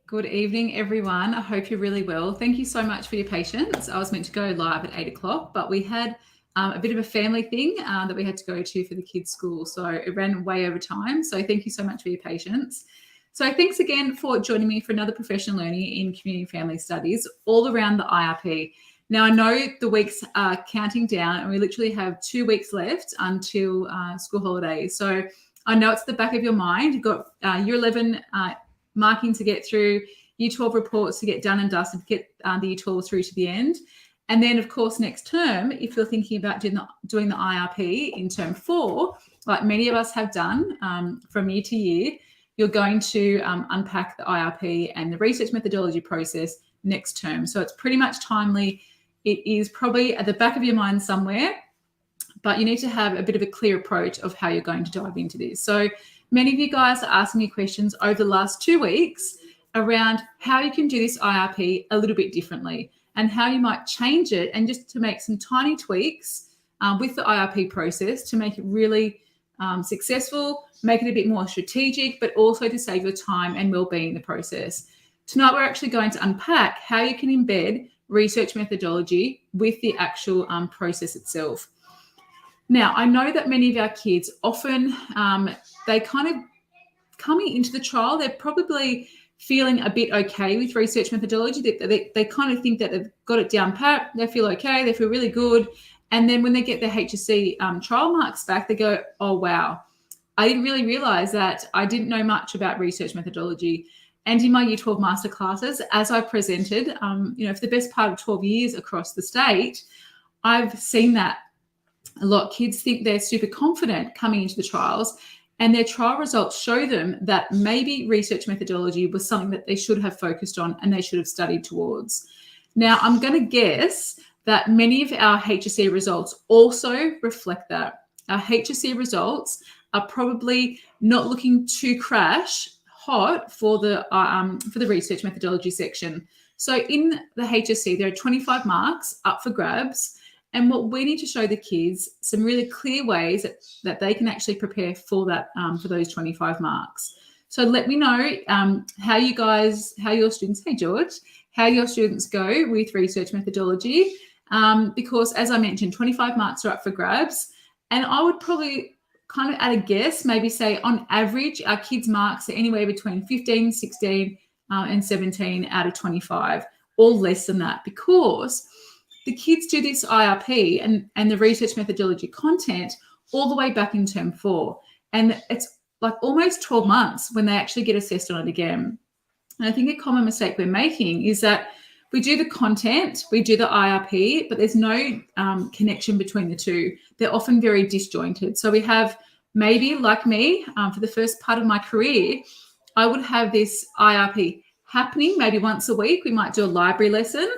Good evening, everyone. I hope you're really well. Thank you so much for your patience. I was meant to go live at 8 o'clock, but we had a bit of a family thing that we had to go to for the kids' school. So it ran way over time. So thank you so much for your patience. So thanks again for joining me for another professional learning in community and family studies all around the IRP. Now, I know the weeks are counting down and we literally have 2 weeks left until school holidays. So I know it's the back of your mind. You've got year 11 marking to get through, year 12 reports to get done and dusted, to get the year 12 through to the end. And then, of course, next term, if you're thinking about doing the IRP in term 4, like many of us have done from year to year, you're going to unpack the IRP and the research methodology process next term. So it's pretty much timely. It is probably at the back of your mind somewhere, but you need to have a bit of a clear approach of how you're going to dive into this. So many of you guys are asking me questions over the last 2 weeks around how you can do this IRP a little bit differently and how you might change it and just to make some tiny tweaks with the IRP process to make it really successful, make it a bit more strategic, but also to save your time and well-being in the process. Tonight, we're actually going to unpack how you can embed research methodology with the actual process itself. Now, I know that many of our kids often, they kind of coming into the trial, they're probably feeling a bit okay with research methodology. They kind of think that they've got it down pat, they feel okay, they feel really good. And then when they get their HSC trial marks back, they go, oh, wow, I didn't really realise that I didn't know much about research methodology. And in my Year 12 master classes, as I presented, for the best part of 12 years across the state, I've seen that a lot of kids think they're super confident coming into the trials and their trial results show them that maybe research methodology was something that they should have focused on and they should have studied towards. Now, I'm going to guess that many of our HSC results also reflect that. Our HSC results are probably not looking to crash hot for the research methodology section. So in the HSC, there are 25 marks up for grabs. And what we need to show the kids some really clear ways that they can actually prepare for that, for those 25 marks. So let me know how your students, hey George, how your students go with research methodology. Because as I mentioned, 25 marks are up for grabs. And I would probably kind of at a guess, maybe say on average, our kids' marks are anywhere between 15, 16 and 17 out of 25, or less than that, because the kids do this IRP and the research methodology content all the way back in term 4. And it's like almost 12 months when they actually get assessed on it again. And I think a common mistake we're making is that we do the content, we do the IRP, but there's no connection between the two. They're often very disjointed. So we have maybe, like me, for the first part of my career, I would have this IRP happening maybe once a week. We might do a library lesson.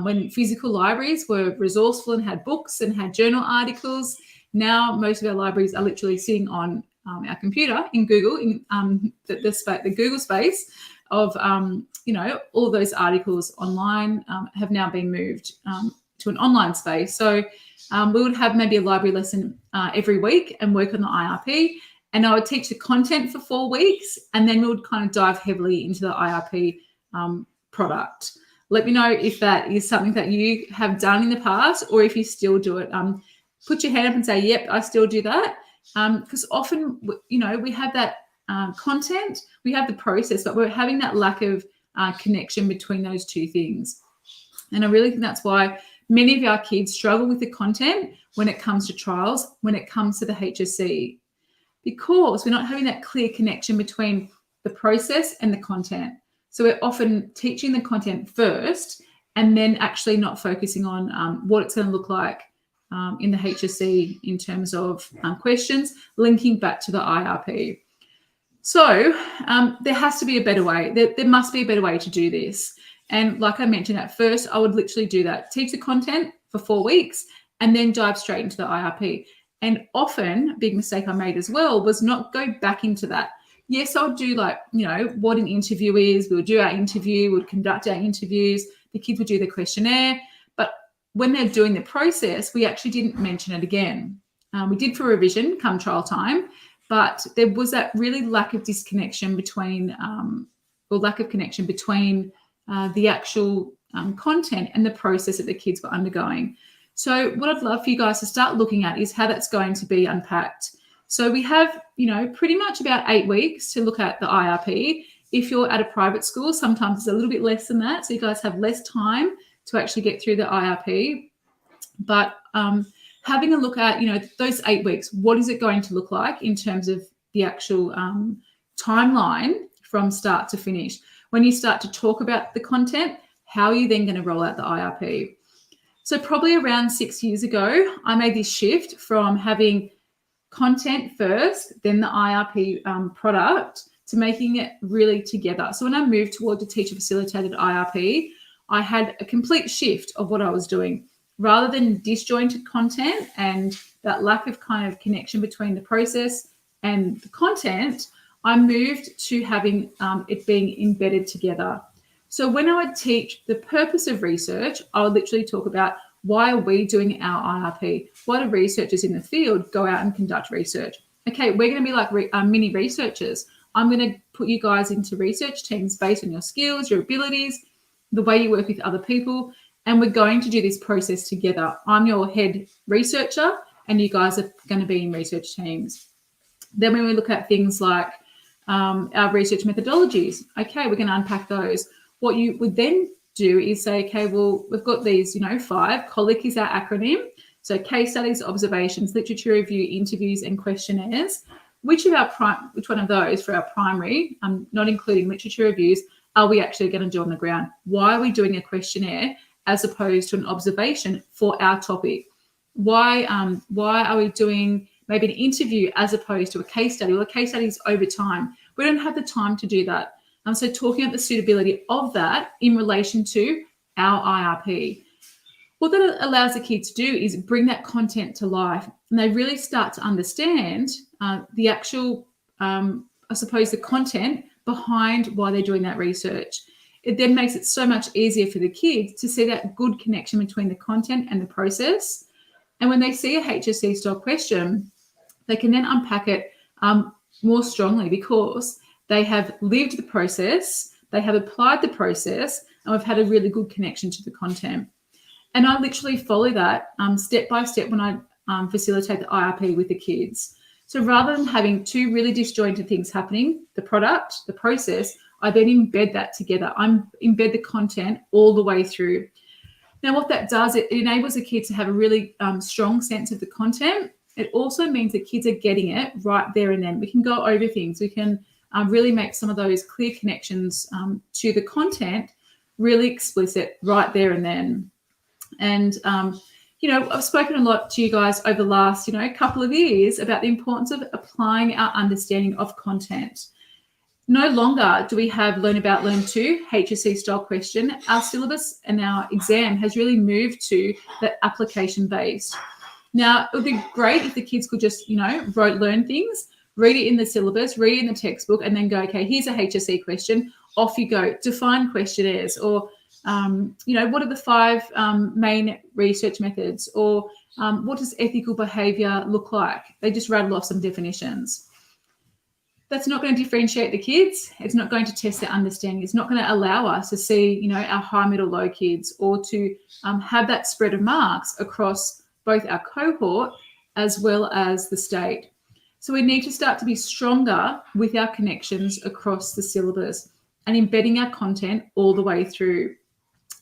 When physical libraries were resourceful and had books and had journal articles, now most of our libraries are literally sitting on our computer in Google, in the Google space of, all of those articles online have now been moved to an online space. So we would have maybe a library lesson every week and work on the IRP. And I would teach the content for 4 weeks, and then we would kind of dive heavily into the IRP product. Let me know if that is something that you have done in the past or if you still do it. Put your hand up and say, yep, I still do that. Because often, we have that content, we have the process, but we're having that lack of connection between those two things. And I really think that's why many of our kids struggle with the content when it comes to trials, when it comes to the HSC, because we're not having that clear connection between the process and the content. So we're often teaching the content first and then actually not focusing on what it's going to look like in the HSC in terms of questions, linking back to the IRP. So there has to be a better way. There must be a better way to do this. And like I mentioned at first, I would literally do that. Teach the content for 4 weeks and then dive straight into the IRP. And often, a big mistake I made as well was not go back into that. Yes, I would do what an interview is. We would do our interview, we would conduct our interviews. The kids would do the questionnaire. But when they're doing the process, we actually didn't mention it again. We did for revision come trial time, but there was that really lack of disconnection between or lack of connection between the actual content and the process that the kids were undergoing. So what I'd love for you guys to start looking at is how that's going to be unpacked. So we have, pretty much about 8 weeks to look at the IRP. If you're at a private school, sometimes it's a little bit less than that. So you guys have less time to actually get through the IRP. But having a look at, those 8 weeks, what is it going to look like in terms of the actual timeline from start to finish? When you start to talk about the content, how are you then going to roll out the IRP? So probably around 6 years ago, I made this shift from having content first, then the IRP product, to making it really together. So when I moved towards a teacher-facilitated IRP, I had a complete shift of what I was doing. Rather than disjointed content and that lack of kind of connection between the process and the content, I moved to having it being embedded together. So when I would teach the purpose of research, I would literally talk about why are we doing our IRP? Why do researchers in the field go out and conduct research? Okay, we're going to be like mini researchers. I'm going to put you guys into research teams based on your skills, your abilities, the way you work with other people, and we're going to do this process together. I'm your head researcher, and you guys are going to be in research teams. Then when we look at things like our research methodologies, okay, we're going to unpack those. What you would then do is say, okay, well, we've got these, 5. COLIC is our acronym. So case studies, observations, literature review, interviews, and questionnaires. Which one of those for our primary, not including literature reviews, are we actually going to do on the ground? Why are we doing a questionnaire as opposed to an observation for our topic? Why are we doing maybe an interview as opposed to a case study? Well, a case study is over time. We don't have the time to do that. So talking about the suitability of that in relation to our IRP. What that allows the kids to do is bring that content to life, and they really start to understand the actual, the content behind why they're doing that research. It then makes it so much easier for the kids to see that good connection between the content and the process. And when they see a HSC style question, they can then unpack it more strongly because they have lived the process, they have applied the process, and we've had a really good connection to the content. And I literally follow that step by step when I facilitate the IRP with the kids. So rather than having two really disjointed things happening, the product, the process, I then embed that together. I embed the content all the way through. Now, what that does, it enables the kids to have a really strong sense of the content. It also means that kids are getting it right there and then. We can go over things. We can really make some of those clear connections to the content really explicit right there and then. And, I've spoken a lot to you guys over the last, couple of years about the importance of applying our understanding of content. No longer do we have Learn About Learn To, HSC style question. Our syllabus and our exam has really moved to that application based. Now, it would be great if the kids could just, learn things, read it in the syllabus, read it in the textbook, and then go, okay, here's a HSC question, off you go. Define questionnaires, or, what are the 5 main research methods, or what does ethical behaviour look like? They just rattle off some definitions. That's not going to differentiate the kids. It's not going to test their understanding. It's not going to allow us to see, our high, middle, low kids, or to have that spread of marks across both our cohort as well as the state. So we need to start to be stronger with our connections across the syllabus and embedding our content all the way through.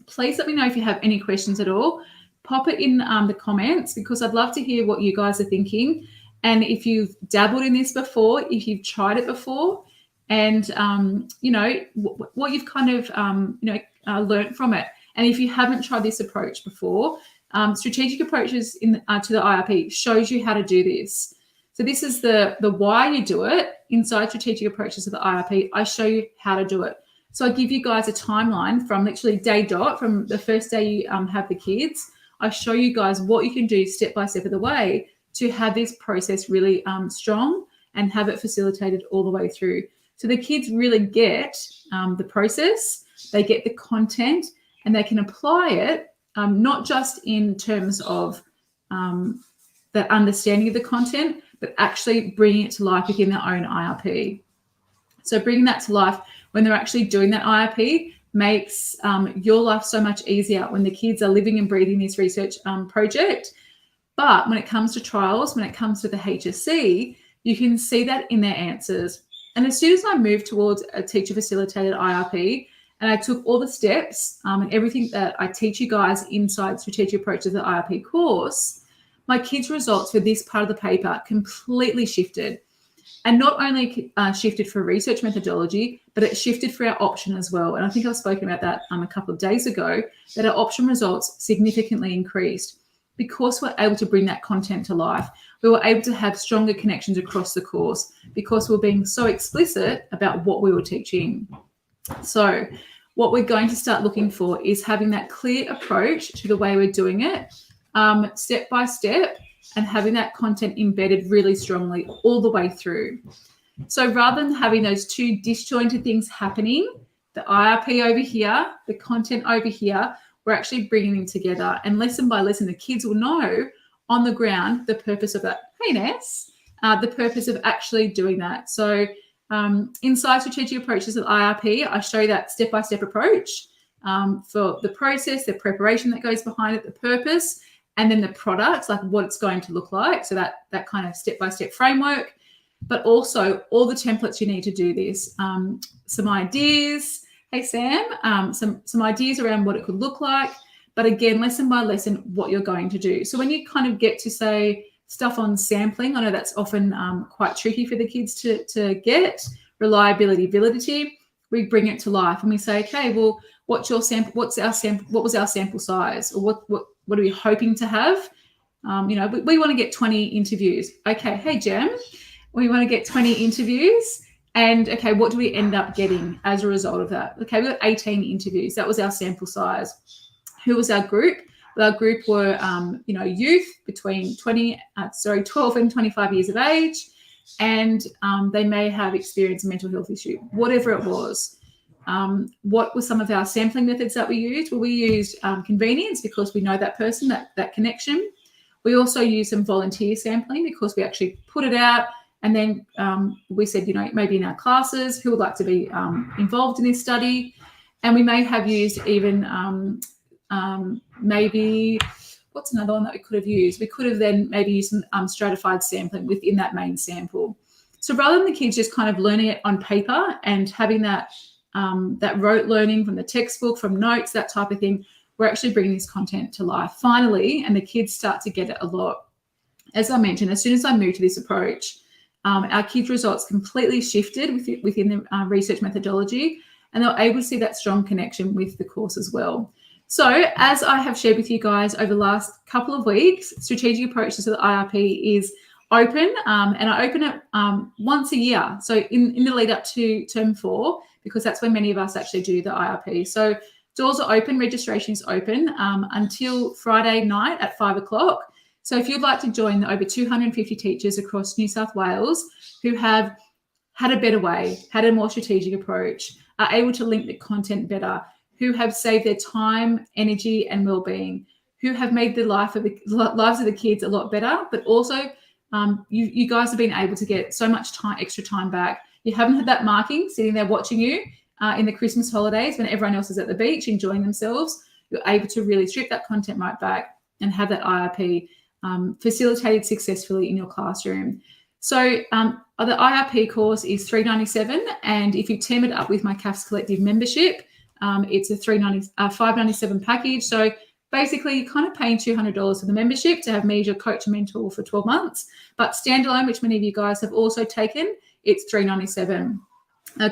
Please let me know if you have any questions at all. Pop it in the comments, because I'd love to hear what you guys are thinking. And if you've dabbled in this before, if you've tried it before, and, what you've kind of, learned from it. And if you haven't tried this approach before, Strategic Approaches to the IRP shows you how to do this. So this is the why you do it. Inside Strategic Approaches to the IRP, I show you how to do it. So I give you guys a timeline from literally day dot, from the first day you have the kids. I show you guys what you can do step by step of the way to have this process really strong and have it facilitated all the way through. So the kids really get the process, they get the content, and they can apply it, not just in terms of that understanding of the content, but actually bringing it to life within their own IRP. So bringing that to life when they're actually doing that IRP makes your life so much easier when the kids are living and breathing this research project. But when it comes to trials, when it comes to the HSC, you can see that in their answers. And as soon as I moved towards a teacher-facilitated IRP, and I took all the steps and everything that I teach you guys inside Strategic Approach to the IRP course, my kids' results for this part of the paper completely shifted. And not only shifted for research methodology, but it shifted for our option as well. And I think I've spoken about that a couple of days ago, that our option results significantly increased because we're able to bring that content to life. We were able to have stronger connections across the course because we're being so explicit about what we were teaching. So what we're going to start looking for is having that clear approach to the way we're doing it, step by step, and having that content embedded really strongly all the way through. So rather than having those two disjointed things happening, the IRP over here, the content over here, we're actually bringing them together. And lesson by lesson, the kids will know on the ground the purpose of that. Hey, Ness, the purpose of actually doing that. So inside Strategic Approaches of IRP, I show that step-by-step approach for the process, the preparation that goes behind it, the purpose, and then the products, like what it's going to look like. So that kind of step-by-step framework, but also all the templates you need to do this. Some ideas, hey Sam, some ideas around what it could look like, but again, lesson by lesson, what you're going to do. So when you kind of get to say stuff on sampling, I know that's often quite tricky for the kids to get, reliability, validity, we bring it to life and we say, okay, well, what's your sample? What was our sample size? Or what are we hoping to have? We want to get 20 interviews. Okay, hey, Jem, we want to get 20 interviews. And, okay, what do we end up getting as a result of that? Okay, we got 18 interviews. That was our sample size. Who was our group? Well, our group were, youth between 12 and 25 years of age, and they may have experienced a mental health issue, whatever it was. What were some of our sampling methods that we used? Well, we used convenience because we know that person, that connection. We also used some volunteer sampling because we actually put it out, and then we said, maybe in our classes, who would like to be involved in this study? And we may have used even maybe, what's another one that we could have used? We could have then maybe used some stratified sampling within that main sample. So rather than the kids just kind of learning it on paper and having that rote learning from the textbook, from notes, that type of thing, we're actually bringing this content to life finally, and the kids start to get it a lot. As I mentioned, as soon as I moved to this approach, our kids' results completely shifted within the research methodology, and they were able to see that strong connection with the course as well. So as I have shared with you guys over the last couple of weeks, Strategic Approaches to the IRP is open, and I open it once a year. So in the lead up to term 4, because that's when many of us actually do the IRP. So doors are open, registration is open until Friday night at 5 o'clock. So if you'd like to join the over 250 teachers across New South Wales who have had a better way, had a more strategic approach, are able to link the content better, who have saved their time, energy, and well-being, who have made the lives of the kids a lot better, but also you guys have been able to get so much extra time back. You haven't had that marking sitting there watching you in the Christmas holidays when everyone else is at the beach enjoying themselves. You're able to really strip that content right back and have that IRP facilitated successfully in your classroom. So the IRP course is $397, and if you team it up with my CAFS Collective membership, it's a $597 package. So basically, you're kind of paying $200 for the membership to have me as your coach and mentor for 12 months. But standalone, which many of you guys have also taken, it's $397.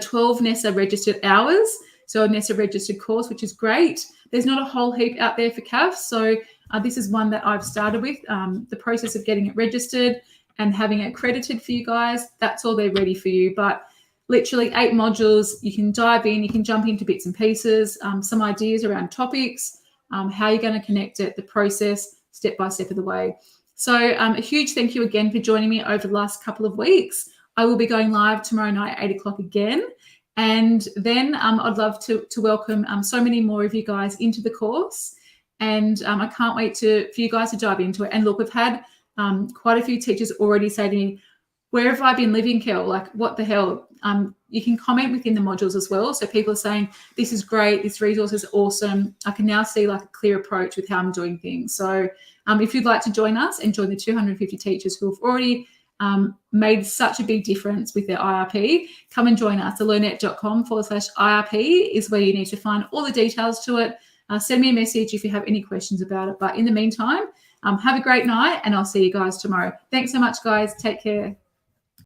12 NESA registered hours, so a NESA registered course, which is great. There's not a whole heap out there for CAFS, so this is one that I've started with. The process of getting it registered and having it accredited for you guys, that's all they're ready for you. But literally 8 modules, you can dive in, you can jump into bits and pieces, some ideas around topics, how you're going to connect it, the process, step by step of the way. So a huge thank you again for joining me over the last couple of weeks. I will be going live tomorrow night at 8 o'clock again. And then I'd love to welcome so many more of you guys into the course. And I can't wait for you guys to dive into it. And look, we've had quite a few teachers already say to me, where have I been living, Kell? Like, what the hell? you can comment within the modules as well. So people are saying, this is great, this resource is awesome. I can now see like a clear approach with how I'm doing things. So if you'd like to join us and join the 250 teachers who have already made such a big difference with their IRP, come and join us. theLearnNet.com/IRP is where you need to find all the details to it. Send me a message if you have any questions about it. But in the meantime, have a great night, and I'll see you guys tomorrow. Thanks so much, guys. Take care.